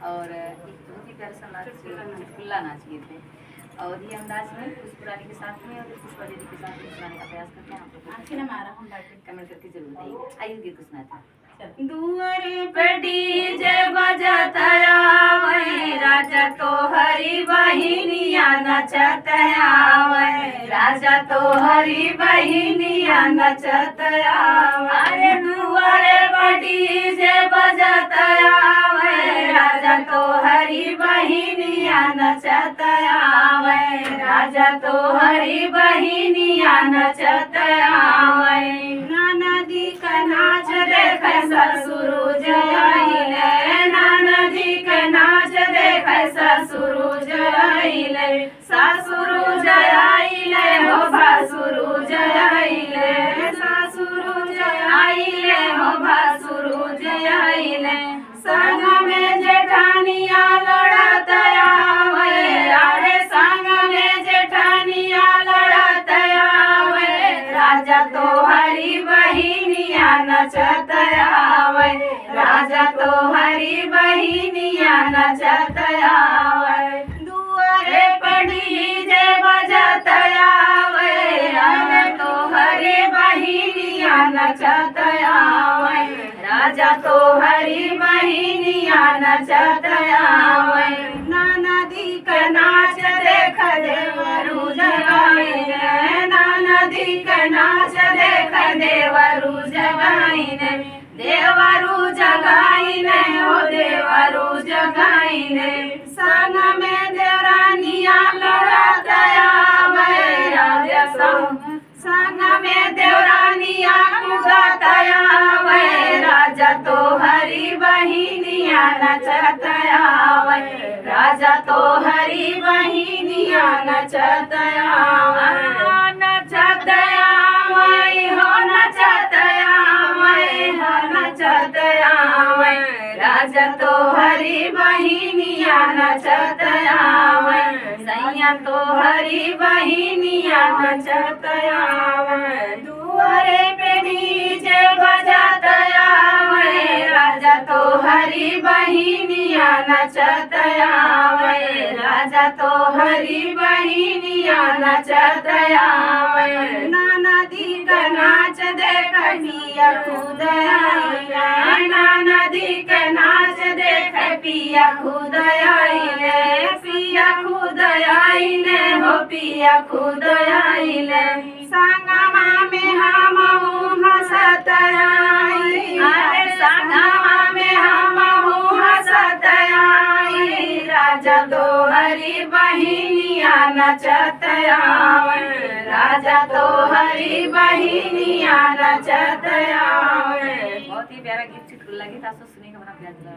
और एक बहुत ही प्यारा सा नाच चुटकुला नाच गए थे। और ये अंदाज में खुश पुरानी के साथ में और पुष्पा दीदी के साथ में सुनाने का प्रयास करते हैं। आप लोग कमेंट करके जरूर बताइए। आइए गीत को सुनाते हैं। दुआरे पर डीजे बजता आवे, राजा तो हरी बहिनिया नचत आवे, राजा तो हरी बहिनिया नचत आवे। अरे दुआरे पर डीजे बजता आवे, राजा तो हरी बहिनिया नचत आवे, राजा तो हरी बहिनिया नचत आवे। नदी का नाच देख ससुरुज आइले, नदी के नाच देख ससुरुज आइले, ससुरुज आइले हो भसुरुज आइले, ससुरुज आइले हो भसुरुज आइले। संग में जेठानिया लड़त आवे, अरे संग में जेठानिया लड़त आवे, राजा तो हरी बहिनिया नचत आवे, राजा तो हरी बहिनिया नचत आवे। दुआरे पर डीजे बजत आवे, राजा तो हरी बहिनिया नचत आवे, राजा तो हरी बहिनिया नचत आवे। नदी का नाच देख देवरू जगाइने, नदी का नाच देख देवरू जगाइने, देवरू जगाइने हो देवरू जगाइने। संग में देवरानिया लड़त आवे, राजा संग में देवरानिया कूदत आवे, राजा तो हरी बहिनिया नचत आवे, राजा तो हरी बहिनिया नचत आवे। नचत आवे हो नचत आवे, हो नचत आवे, राजा तो हरी बहिनिया नचत आवे, सैया तो हरी बहिनिया नचत आवे। दुआरे पे डीजे बजत आवे, राजा तो हरी बहिनिया नचत आवे, राजा तो हरी बहिनिया नचत आवे। नदी का नाच देख पिया खुद आइले, नदी का नाच देख पिया खुद आइले, पिया खुद आइले हो पिया खुद आइले। संगमा में हम हंसत आई, अरे संगमा में हम हंसत आई, राजा तो हरी बहिनिया नचत आवे, राजा तो हरी बहिनिया नचत आवे। बहुत ही प्यारा गीत चुटकुला गीत आप सब सुनिएगा, बड़ा प्यार दिला।